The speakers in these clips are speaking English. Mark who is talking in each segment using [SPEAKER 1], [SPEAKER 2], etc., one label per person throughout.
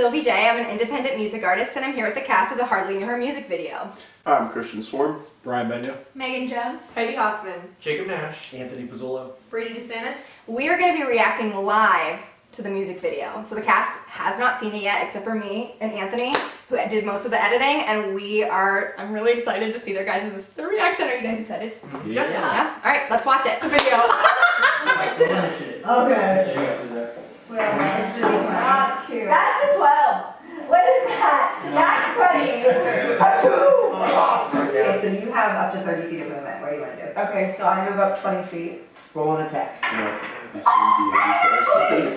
[SPEAKER 1] Sylvie J. I'm an independent music artist, and I'm here with the cast of the Hardly Knew Her music video.
[SPEAKER 2] Hi, I'm Christian Swarm.
[SPEAKER 3] Brian Benya.
[SPEAKER 1] Megan Jones.
[SPEAKER 4] Heidi Hoffman.
[SPEAKER 5] Jacob Nash.
[SPEAKER 3] Anthony Pizzolo.
[SPEAKER 4] Brady DeSantis.
[SPEAKER 1] We are going to be reacting live to the music video. So the cast has not seen it yet, except for me and Anthony, who did most of the editing, and I'm really excited to see their reaction. Are you guys excited?
[SPEAKER 4] Yes.
[SPEAKER 1] Yeah? All right, let's watch it. The video.
[SPEAKER 3] Okay.
[SPEAKER 1] Well, it's the 20. Not 2. That's the 12. What is that? That's 20. A 2. Okay, so you have up to 30 feet of movement. What do you want to do?
[SPEAKER 4] Okay, so I move up 20 feet.
[SPEAKER 3] Roll an attack.
[SPEAKER 2] These characters.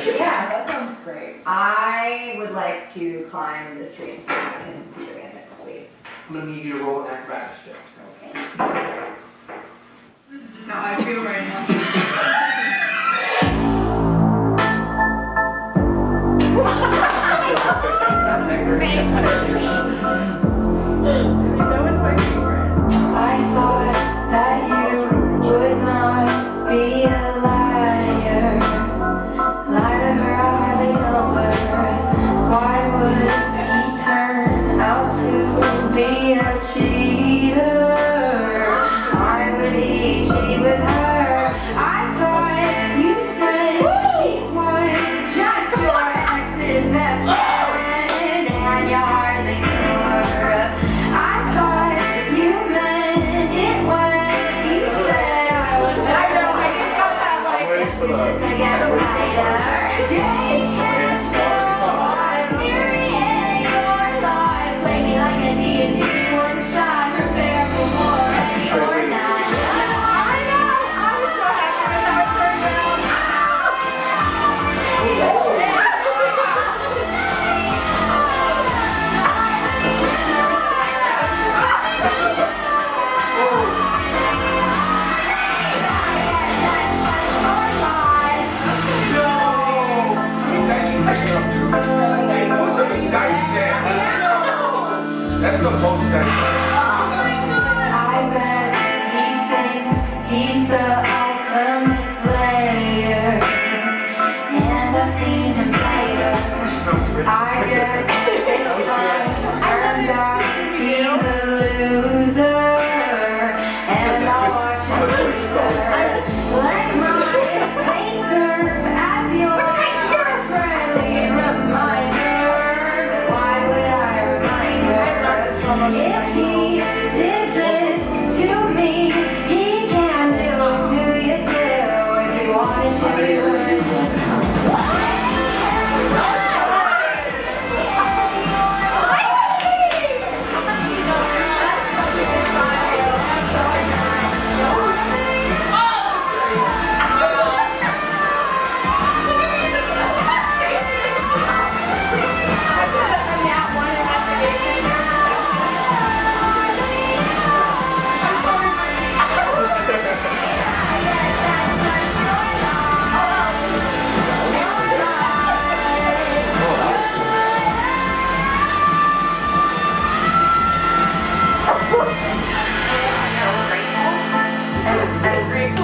[SPEAKER 1] Yeah, that sounds great. I would like to climb this tree and see if I can see the bandits, please.
[SPEAKER 5] I'm gonna need you to roll an acrobatics check.
[SPEAKER 1] Okay.
[SPEAKER 4] This is just how I feel right now.
[SPEAKER 6] I thought that you would not be a liar. Lie to her, I hardly know her. Why would he turn out to be a cheater? Why would he cheat with her? I thought you said she was just your ex's best friend, and you hardly knew her. I thought you meant it when you said I was better.
[SPEAKER 1] I just got that, like,
[SPEAKER 6] Just a gaslighter. They can't generalize. Myriad your lies. Play me like a D&D one shot. Prepare for war or not.
[SPEAKER 1] I know! I was so happy with how it turned out.
[SPEAKER 5] That's the most
[SPEAKER 6] I bet he thinks he's the ultimate player, and I've seen him play her. I guess it's fun. Turns out he's a loser, and I'll watch him loser. Let my pain serve as your friendly reminder. Why would I remind her? If he did this to me, he can do it to you too. If he wanted to, he would.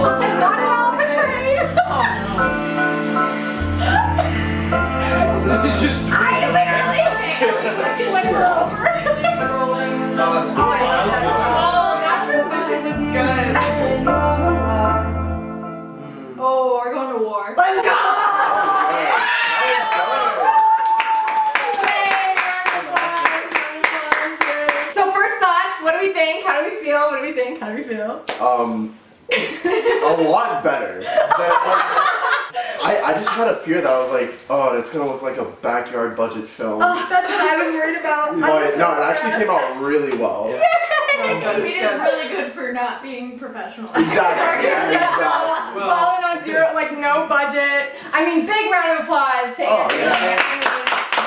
[SPEAKER 1] Not at all betrayed!
[SPEAKER 5] It's just
[SPEAKER 1] I literally went over.
[SPEAKER 4] Oh, that transition was good. Oh, we're going to war.
[SPEAKER 1] Let's go! So first thoughts, what do we think? How do we feel? What do we think? How do we feel?
[SPEAKER 2] A lot better. I just had a fear that I was like, oh, it's gonna look like a backyard budget film.
[SPEAKER 1] Oh, that's what I was worried about.
[SPEAKER 2] But no, it actually came out really well.
[SPEAKER 4] We did really good for not being professional.
[SPEAKER 2] Exactly. Exactly.
[SPEAKER 1] Balling on zero, like no budget. I mean, big round of applause to
[SPEAKER 2] Oh,
[SPEAKER 1] Anthony.
[SPEAKER 2] yeah.
[SPEAKER 1] I mean,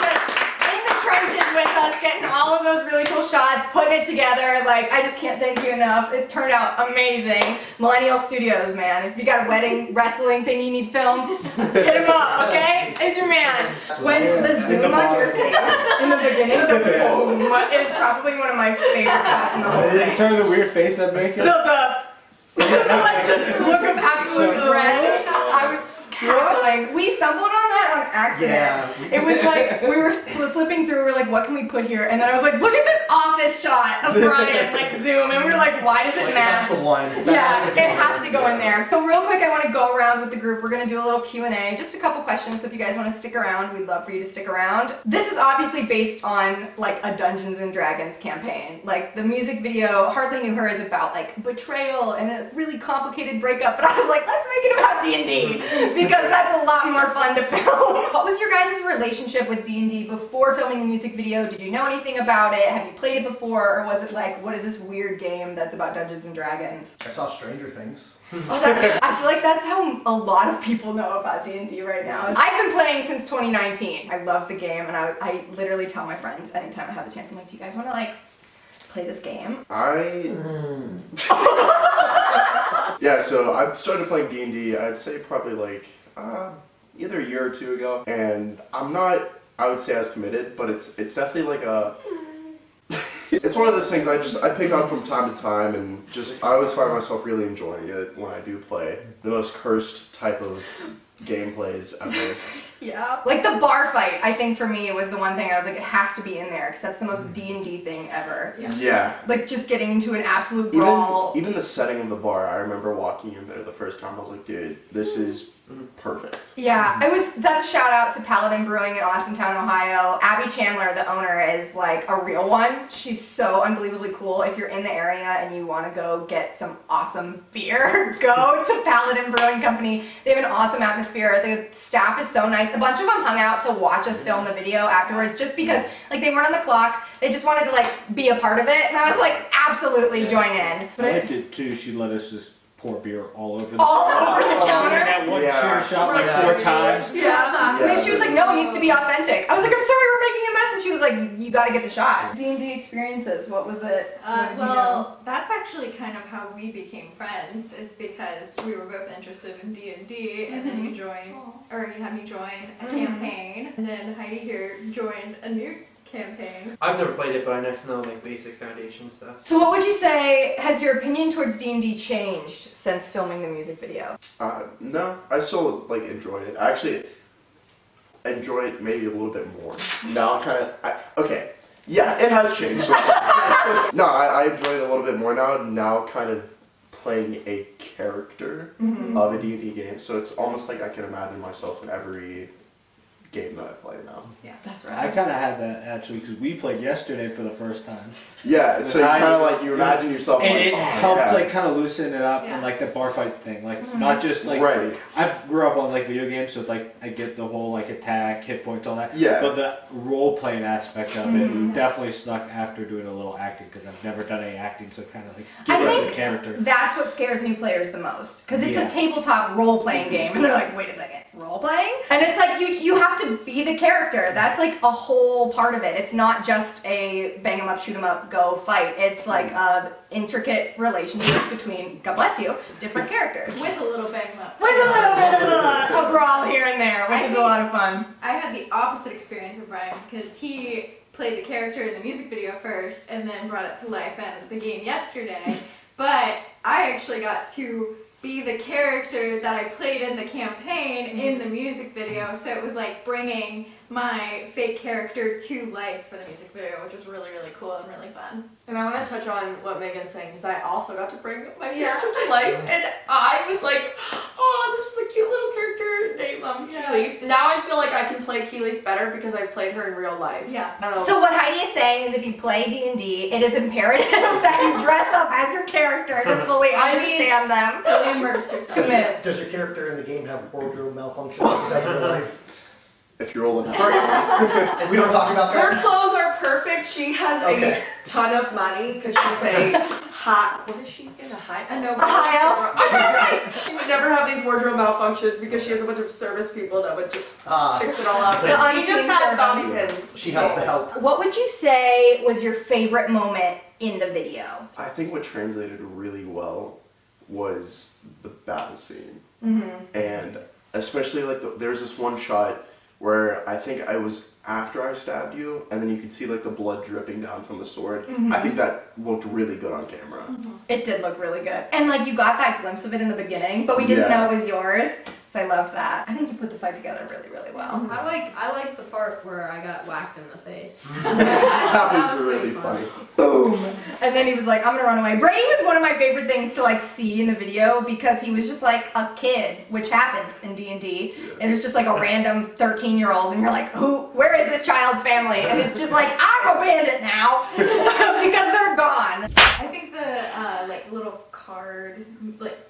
[SPEAKER 1] just in the trenches with us, getting all of those really cool shots, putting it together. Like, I just can't thank you enough. It turned out amazing. Millennial Studios, man. If you got a wedding wrestling thing you need filmed, hit him up, okay? It's your man. When the zoom on your face in the beginning, the boom is probably one of my favorite shots in the whole thing.
[SPEAKER 3] Turn the weird face I'm making.
[SPEAKER 1] Like just look of absolute dread. I was cackling. We stumbled on that on accident.
[SPEAKER 7] Yeah.
[SPEAKER 1] It was like we were flipping through. We're like, what can we put here? And then I was like, look at this office shot of Brian, like zoom, and we were like, why does it match?
[SPEAKER 7] That's the one.
[SPEAKER 1] Yeah, it has to go in there. So real quick, I want to go around with the group. We're gonna do a little Q&A, just a couple questions. So if you guys want to stick around, we'd love for you to stick around. This is obviously based on like a Dungeons and Dragons campaign. Like the music video, Hardly Knew Her, is about like betrayal and a really complicated breakup. But I was like, let's make it about D&D because that's a lot more fun to film. What was your guys' relationship with D&D before filming the music video? Did you know anything about it? Have you played it before, or was it like, what is this weird game that's about Dungeons and Dragons?
[SPEAKER 7] I saw Stranger Things.
[SPEAKER 1] Oh, I feel like that's how a lot of people know about D&D right now. I've been playing since 2019. I love the game, and I literally tell my friends anytime I have the chance, I'm like, do you guys want to like play this game?
[SPEAKER 2] Yeah, so I started playing D&D, I'd say probably like either a year or two ago, and I'm not, I would say, as committed, but it's definitely like a it's one of those things I pick up from time to time, and just I always find myself really enjoying it when I do play. The most cursed type of gameplays ever.
[SPEAKER 1] Yeah. Like the bar fight, I think for me was the one thing I was like, it has to be in there because that's the most D&D thing ever.
[SPEAKER 2] Yeah.
[SPEAKER 1] Like just getting into an absolute brawl.
[SPEAKER 2] Even the setting of the bar, I remember walking in there the first time, I was like, dude, this is perfect.
[SPEAKER 1] Yeah, that's a shout out to Paladin Brewing in Austintown, Ohio. Abby Chandler, the owner, is like a real one. She's so unbelievably cool. If you're in the area and you want to go get some awesome beer, go to Paladin Brewing Company. They have an awesome atmosphere. The staff is so nice. A bunch of them hung out to watch us film the video afterwards just because like they weren't on the clock. They just wanted to like be a part of it, and I was like, absolutely join in.
[SPEAKER 3] I liked it too. She let us just pour beer all over the
[SPEAKER 1] counter.
[SPEAKER 3] That one
[SPEAKER 2] Yeah.
[SPEAKER 3] chair shot like
[SPEAKER 4] Right.
[SPEAKER 3] 4 times.
[SPEAKER 1] Yeah. And then she was like, no, it needs to be authentic. I was like, I'm sorry, we're making a mess. And she was like, you gotta get the shot. D&D experiences, what was it? What did you know?
[SPEAKER 4] Well, that's actually kind of how we became friends, is because we were both interested in D&D, and then you joined, or you had me join a campaign, and then Heidi here joined a new campaign.
[SPEAKER 5] I've never played it, but I just know like basic foundation stuff.
[SPEAKER 1] So what would you say, has your opinion towards D&D changed since filming the music video?
[SPEAKER 2] No, I still like enjoy it. I actually enjoy it maybe a little bit more. Now okay. Yeah, it has changed. No, I enjoy it a little bit more now kind of playing a character of a D&D game. So it's almost like I can imagine myself in every game that I play now.
[SPEAKER 4] Yeah,
[SPEAKER 1] That's
[SPEAKER 3] I
[SPEAKER 1] right.
[SPEAKER 3] kind of had that actually because we played yesterday for the first time.
[SPEAKER 2] Yeah, so you kind of like, you imagine yourself
[SPEAKER 3] And
[SPEAKER 2] like,
[SPEAKER 3] it
[SPEAKER 2] oh,
[SPEAKER 3] helped
[SPEAKER 2] yeah.
[SPEAKER 3] like kind of loosen it up
[SPEAKER 4] Yeah.
[SPEAKER 3] and like the bar fight thing, like not just like
[SPEAKER 2] Right.
[SPEAKER 3] I grew up on like video games, so like I get the whole like attack, hit points, all that.
[SPEAKER 2] Yeah.
[SPEAKER 3] But the role playing aspect of it definitely stuck after doing a little acting because I've never done any acting, so kind of like
[SPEAKER 1] I
[SPEAKER 3] get into
[SPEAKER 1] think
[SPEAKER 3] the character.
[SPEAKER 1] That's what scares new players the most, because it's
[SPEAKER 3] Yeah.
[SPEAKER 1] a tabletop role-playing game, and they're like, wait a second, role-playing? And it's like, you have to be the character. That's like a whole part of it. It's not just a bang 'em up, shoot 'em up, go fight. It's like a intricate relationship between, God bless you, different characters.
[SPEAKER 4] with a little bang up.
[SPEAKER 1] With a little bit of a brawl here and there, which is a lot of fun.
[SPEAKER 4] I had the opposite experience of Brian, because he played the character in the music video first and then brought it to life in the game yesterday. But I actually got to be the character that I played in the campaign in the music video, so it was like bringing my fake character to life for the music video, which was really, really cool and really fun.
[SPEAKER 8] And I want to touch on what Megan's saying, because I also got to bring my character to life, and I was like, oh, this is a cute little character named Keeleaf. Now I feel like I can play Keeleaf better because I played her in real life.
[SPEAKER 4] Yeah.
[SPEAKER 8] I don't know.
[SPEAKER 1] So what Heidi is saying is if you play D&D, it is imperative that you dress up as your character to fully understand them.
[SPEAKER 4] Really immerse yourself.
[SPEAKER 1] Commit.
[SPEAKER 7] Does your character in the game have wardrobe malfunction like it does in real life?
[SPEAKER 2] If you're old enough.
[SPEAKER 7] If we don't talk about
[SPEAKER 8] Her
[SPEAKER 7] that.
[SPEAKER 8] clothes are perfect. She has
[SPEAKER 7] Okay.
[SPEAKER 8] a ton of money because she's a hot. What is she in a high?
[SPEAKER 4] A no-
[SPEAKER 1] A high elf?
[SPEAKER 8] She would never have these wardrobe malfunctions because she has a bunch of service people that would just fix it all up.
[SPEAKER 1] The
[SPEAKER 8] We
[SPEAKER 1] unseen
[SPEAKER 8] just had
[SPEAKER 1] servants.
[SPEAKER 8] bobby pins.
[SPEAKER 7] She has the help.
[SPEAKER 1] What would you say was your favorite moment in the video?
[SPEAKER 2] I think what translated really well was the battle scene. And especially like there's this one shot where I think I was after I stabbed you, and then you could see like the blood dripping down from the sword. I think that looked really good on camera.
[SPEAKER 1] It did look really good. And like you got that glimpse of it in the beginning, but we didn't
[SPEAKER 2] Yeah.
[SPEAKER 1] know it was yours. So So I loved that. I think you put the fight together really, really well.
[SPEAKER 9] I like the part where I got whacked in the face.
[SPEAKER 2] That was really funny.
[SPEAKER 1] Boom! And then he was like, I'm gonna run away. Brady was one of my favorite things to like see in the video because he was just like a kid, which happens in D&D. And it's just like a random 13-year-old and you're like, where is this child's family? And it's just like, I'm a bandit now because they're gone.
[SPEAKER 4] I think the like little card, like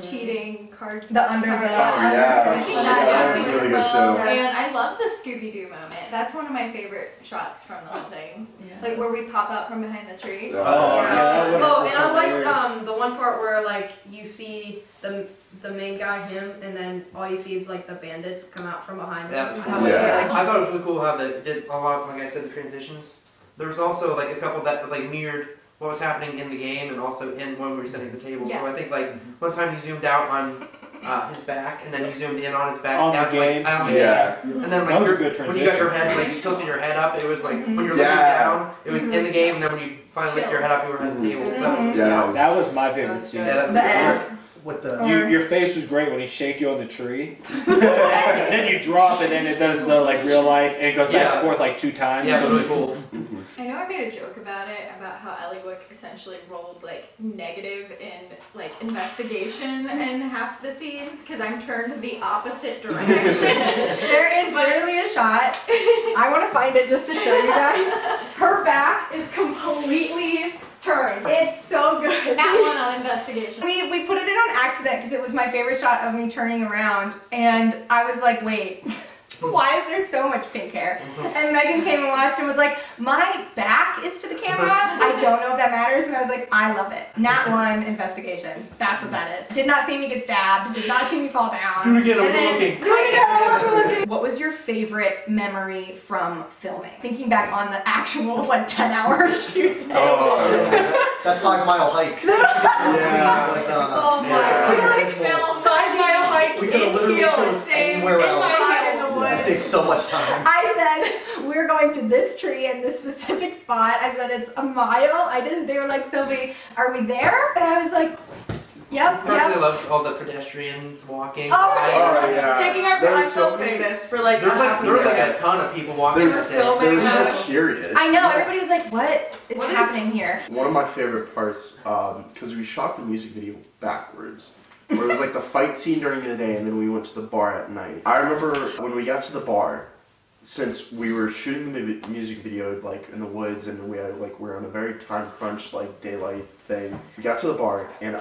[SPEAKER 4] cheating card.
[SPEAKER 1] The under
[SPEAKER 4] card.
[SPEAKER 1] the-
[SPEAKER 2] Oh, yeah.
[SPEAKER 4] I think
[SPEAKER 2] Yeah,
[SPEAKER 4] that
[SPEAKER 2] that
[SPEAKER 4] was
[SPEAKER 2] was really good,
[SPEAKER 4] well.
[SPEAKER 2] too.
[SPEAKER 4] And I love the Scooby-Doo moment. That's one of my favorite shots from the whole thing. Like where we pop out from behind the tree.
[SPEAKER 3] Oh, yeah.
[SPEAKER 9] Oh, and I liked the one part where like you see the main guy, him, and then all you see is like the bandits come out from behind
[SPEAKER 5] Yeah.
[SPEAKER 9] him.
[SPEAKER 1] That was
[SPEAKER 2] Yeah.
[SPEAKER 1] really
[SPEAKER 5] I thought it was really cool how they did a lot, like I said, the transitions. There was also like a couple that like mirrored what was happening in the game and also in when we were setting the table.
[SPEAKER 4] Yeah.
[SPEAKER 5] So I think like one time you zoomed out on his back and then you zoomed in on his back
[SPEAKER 3] On the
[SPEAKER 5] as
[SPEAKER 3] game.
[SPEAKER 5] like on the
[SPEAKER 2] Yeah.
[SPEAKER 5] game. And then
[SPEAKER 3] That was a
[SPEAKER 5] like
[SPEAKER 3] good
[SPEAKER 5] when you got your
[SPEAKER 3] transition.
[SPEAKER 5] head, like you tilted your head up, it was like when you're looking
[SPEAKER 2] Yeah.
[SPEAKER 5] down, it was in the game, and then when you finally lift your head up, you were at the table. So
[SPEAKER 1] Mhm.
[SPEAKER 2] Yeah,
[SPEAKER 3] That was my favorite
[SPEAKER 8] That's
[SPEAKER 3] scene.
[SPEAKER 8] good.
[SPEAKER 5] yeah, that
[SPEAKER 1] The end.
[SPEAKER 7] With the
[SPEAKER 3] Your face was great when he shaked you on the tree. Then you drop and then it does the like real life and it goes back
[SPEAKER 5] Yeah.
[SPEAKER 3] and forth like 2 times.
[SPEAKER 5] yeah,
[SPEAKER 3] So
[SPEAKER 5] really cool.
[SPEAKER 4] I know I made a joke about it, about how Eligwick essentially rolled like negative in like investigation in half the scenes because I'm turned the opposite direction.
[SPEAKER 1] There is literally a shot. I want to find it just to show you guys. Her back is completely turned. It's so good.
[SPEAKER 4] That one on investigation.
[SPEAKER 1] We put it in on accident because it was my favorite shot of me turning around, and I was like, wait. Why is there so much pink hair? And Megan came and watched and was like, my back is to the camera. I don't know if that matters. And I was like, I love it. Nat 1 investigation. That's what that is. Did not see me get stabbed. Did not see me fall down.
[SPEAKER 2] Do it again,
[SPEAKER 1] And then-
[SPEAKER 2] overlooking.
[SPEAKER 1] Do it again, overlooking. What was your favorite memory from filming? Thinking back on the actual like 10-hour shoot day.
[SPEAKER 7] that 5-mile hike.
[SPEAKER 2] Yeah.
[SPEAKER 7] Was,
[SPEAKER 4] Oh my
[SPEAKER 2] Yeah.
[SPEAKER 4] god, we filmed
[SPEAKER 8] 5-mile hike
[SPEAKER 7] we could have
[SPEAKER 8] in
[SPEAKER 7] literally
[SPEAKER 8] heels.
[SPEAKER 7] chosen anywhere else.
[SPEAKER 4] in the woods.
[SPEAKER 7] It saves so much time.
[SPEAKER 1] I said, we're going to this tree in this specific spot. I said, it's a mile. They were like, Sylvie, are we there? And I was like, yep,
[SPEAKER 5] Personally,
[SPEAKER 1] yep.
[SPEAKER 5] loved all the pedestrians walking.
[SPEAKER 1] Oh,
[SPEAKER 5] by.
[SPEAKER 2] Oh, yeah.
[SPEAKER 8] Taking our
[SPEAKER 2] There
[SPEAKER 8] I'm
[SPEAKER 2] was
[SPEAKER 8] so
[SPEAKER 2] so many-
[SPEAKER 8] famous for like
[SPEAKER 5] There was like
[SPEAKER 8] a
[SPEAKER 5] a ton of people walking.
[SPEAKER 2] There's,
[SPEAKER 5] that day.
[SPEAKER 8] filming
[SPEAKER 2] they were so
[SPEAKER 8] those.
[SPEAKER 2] curious.
[SPEAKER 1] I know, everybody was like, what is
[SPEAKER 9] What is-
[SPEAKER 1] happening here?
[SPEAKER 2] One of my favorite parts, because we shot the music video backwards, where it was like the fight scene during the day and then we went to the bar at night. I remember when we got to the bar, since we were shooting the music video like in the woods and we were on a very time crunch like daylight thing. We got to the bar and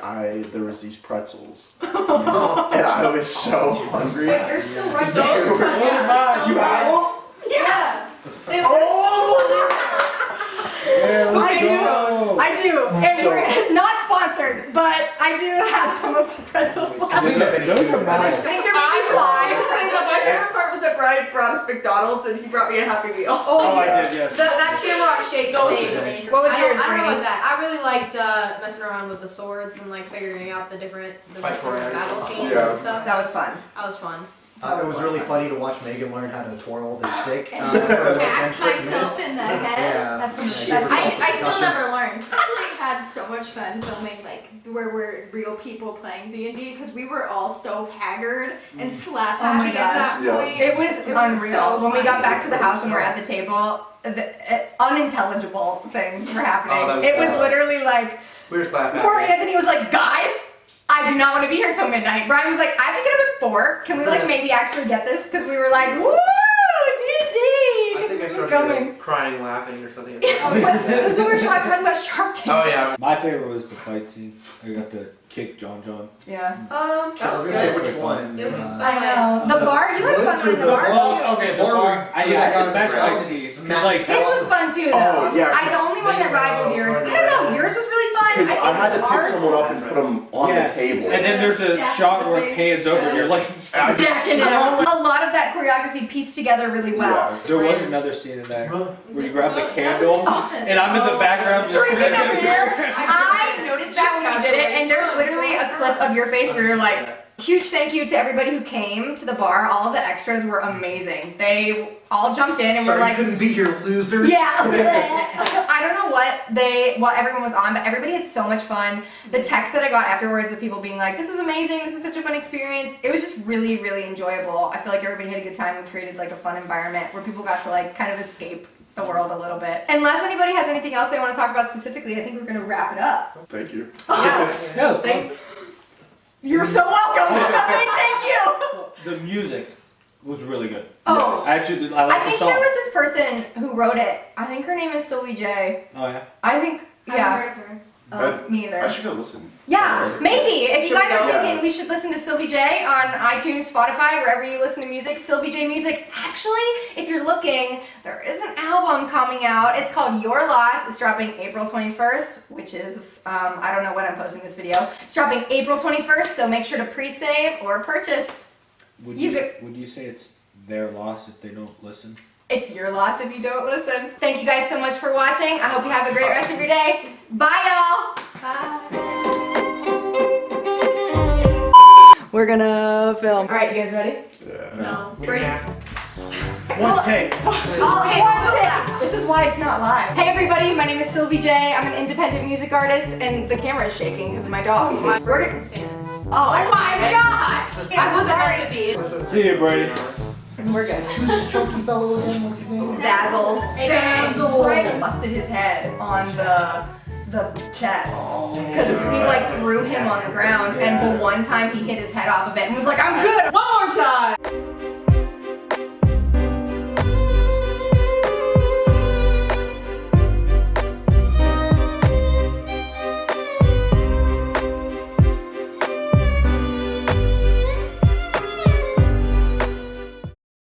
[SPEAKER 2] there was these pretzels and I was so hungry.
[SPEAKER 4] Wait, you're still right
[SPEAKER 8] Those
[SPEAKER 4] there.
[SPEAKER 8] pretzels
[SPEAKER 4] Yeah.
[SPEAKER 8] are so
[SPEAKER 2] You had
[SPEAKER 8] good.
[SPEAKER 2] them?
[SPEAKER 4] Yeah. They-
[SPEAKER 3] Yeah,
[SPEAKER 1] I
[SPEAKER 3] let's
[SPEAKER 1] do.
[SPEAKER 3] go.
[SPEAKER 1] I do. And
[SPEAKER 2] So-
[SPEAKER 1] we're not sponsored, but I do have some of the pretzels left.
[SPEAKER 7] We have any
[SPEAKER 3] Those
[SPEAKER 7] food
[SPEAKER 3] are
[SPEAKER 7] around.
[SPEAKER 1] I
[SPEAKER 3] nice.
[SPEAKER 1] think there may be 5.
[SPEAKER 8] So my favorite part was that Brian brought us McDonald's and he brought me a Happy Meal.
[SPEAKER 3] Oh, I did, yes.
[SPEAKER 9] That shamrock shake saved me.
[SPEAKER 1] What was
[SPEAKER 9] I don't-
[SPEAKER 1] yours,
[SPEAKER 9] I don't know
[SPEAKER 1] Brady?
[SPEAKER 9] about that. I really liked messing around with the swords and like figuring out the different
[SPEAKER 5] Fight choreography.
[SPEAKER 9] battle scenes
[SPEAKER 2] Yeah.
[SPEAKER 9] and stuff.
[SPEAKER 1] That was fun.
[SPEAKER 9] That was fun.
[SPEAKER 7] It was really funny to watch Megan learn how to twirl the stick.
[SPEAKER 4] And
[SPEAKER 7] for like 10
[SPEAKER 4] smack
[SPEAKER 7] straight
[SPEAKER 4] myself
[SPEAKER 7] minutes.
[SPEAKER 4] in the head.
[SPEAKER 7] Yeah.
[SPEAKER 1] That's
[SPEAKER 7] Yeah,
[SPEAKER 1] that's
[SPEAKER 4] I still
[SPEAKER 7] Gotcha.
[SPEAKER 4] never learned. I like had so much fun filming like where we're real people playing D&D because we were all so haggard and slap
[SPEAKER 1] Oh my
[SPEAKER 4] happy at that
[SPEAKER 1] gosh.
[SPEAKER 2] Yeah.
[SPEAKER 4] point.
[SPEAKER 1] It was unreal.
[SPEAKER 4] so
[SPEAKER 1] When we got
[SPEAKER 4] funny.
[SPEAKER 1] back to the house and we're at the table, unintelligible things were happening.
[SPEAKER 5] Oh, that was
[SPEAKER 1] It was
[SPEAKER 5] bad.
[SPEAKER 1] literally like,
[SPEAKER 5] We were slapping.
[SPEAKER 1] poor Anthony was like, guys, I do not want to be here till midnight. Brian was like, I have to get up at 4. Can we like maybe actually get this? Because we were like, woo, D&D.
[SPEAKER 5] I think I
[SPEAKER 1] Because we were
[SPEAKER 5] started
[SPEAKER 1] filming.
[SPEAKER 5] like, crying, laughing, or something.
[SPEAKER 1] Oh, what? It was when we were talking about Shark Tank.
[SPEAKER 5] Oh yeah.
[SPEAKER 3] My favorite was the fight scene. I got to kick John.
[SPEAKER 1] Yeah.
[SPEAKER 7] I was gonna say which one.
[SPEAKER 9] It was so
[SPEAKER 1] I know. The bar, you had fun
[SPEAKER 7] Through
[SPEAKER 1] in the bar.
[SPEAKER 3] Oh, okay, the bar. I got the best
[SPEAKER 7] ground,
[SPEAKER 3] fight scene.
[SPEAKER 7] smacked
[SPEAKER 3] Like,
[SPEAKER 7] his
[SPEAKER 1] His
[SPEAKER 7] head off
[SPEAKER 1] was
[SPEAKER 7] the-
[SPEAKER 1] fun too, though.
[SPEAKER 2] Oh, yeah,
[SPEAKER 1] I the only one that rivaled yours. I don't know. Yours was really fun.
[SPEAKER 2] Because I had to pick
[SPEAKER 1] ours-
[SPEAKER 2] someone up and put them on
[SPEAKER 3] Yeah.
[SPEAKER 2] the table.
[SPEAKER 3] and then there's a
[SPEAKER 4] Stack
[SPEAKER 3] shot
[SPEAKER 4] the
[SPEAKER 3] where
[SPEAKER 4] face.
[SPEAKER 3] hands over and you're like,
[SPEAKER 2] I just-
[SPEAKER 1] Jacking it up. A lot of that choreography pieced together really well.
[SPEAKER 2] Yeah.
[SPEAKER 3] there was another scene in there where you grab the
[SPEAKER 4] That was
[SPEAKER 3] candle
[SPEAKER 4] Austin.
[SPEAKER 3] and I'm in the background just
[SPEAKER 1] Drinking up
[SPEAKER 3] sitting
[SPEAKER 1] here.
[SPEAKER 3] there.
[SPEAKER 1] I noticed that when we did it, and And there's literally a clip of your face where you're like, huge thank you to everybody who came to the bar. All of the extras were amazing. They all jumped in and were like,
[SPEAKER 7] couldn't be here, losers.
[SPEAKER 1] yeah. I don't know what everyone was on, but everybody had so much fun. The text that I got afterwards of people being like, this was amazing, this was such a fun experience. It was just really, really enjoyable. I feel like everybody had a good time. We created like a fun environment where people got to like kind of escape the world a little bit. Unless anybody has anything else they want to talk about specifically, I think we're gonna wrap it up.
[SPEAKER 2] Thank you.
[SPEAKER 3] Yeah,
[SPEAKER 8] Thanks.
[SPEAKER 1] You're so welcome. Thank you.
[SPEAKER 3] The music was really good.
[SPEAKER 1] Oh.
[SPEAKER 3] Actually, I like
[SPEAKER 1] I
[SPEAKER 3] the
[SPEAKER 1] think
[SPEAKER 3] song.
[SPEAKER 1] there was this person who wrote it. I think her name is Sylvie J.
[SPEAKER 3] Oh yeah.
[SPEAKER 1] I think,
[SPEAKER 4] I
[SPEAKER 1] yeah.
[SPEAKER 4] haven't heard of her.
[SPEAKER 1] Me either.
[SPEAKER 2] I should go listen.
[SPEAKER 1] Yeah, maybe. If you
[SPEAKER 8] Should we
[SPEAKER 1] guys are
[SPEAKER 8] go?
[SPEAKER 1] thinking we should listen to Sylvie J on iTunes, Spotify, wherever you listen to music, Sylvie J Music. Actually, if you're looking, there is an album coming out. It's called Your Loss. It's dropping April 21st, which is, I don't know when I'm posting this video. It's dropping April 21st, so make sure to pre-save or purchase.
[SPEAKER 3] Would
[SPEAKER 1] You
[SPEAKER 3] would you say it's their loss if they don't listen?
[SPEAKER 1] It's your loss if you don't listen. Thank you guys so much for watching. I hope you have a great rest of your day. Bye, y'all. We're gonna film. All right, you guys ready?
[SPEAKER 2] Yeah.
[SPEAKER 4] No.
[SPEAKER 3] One take.
[SPEAKER 1] Okay, one take. This is why it's not live. Hey everybody, my name is Sylvie J. I'm an independent music artist, and the camera is shaking because of my dog. We're gonna. Oh my gosh!
[SPEAKER 9] I wasn't meant to be.
[SPEAKER 3] See you, Brady.
[SPEAKER 1] We're good.
[SPEAKER 7] Who's this chunky fellow again? What's his name?
[SPEAKER 1] Zazzles.
[SPEAKER 7] Zazzle.
[SPEAKER 1] Right, busted his head on the chest because we like threw him on the ground, and the one time he hit his head off of it and was like, "I'm good."
[SPEAKER 8] One more time.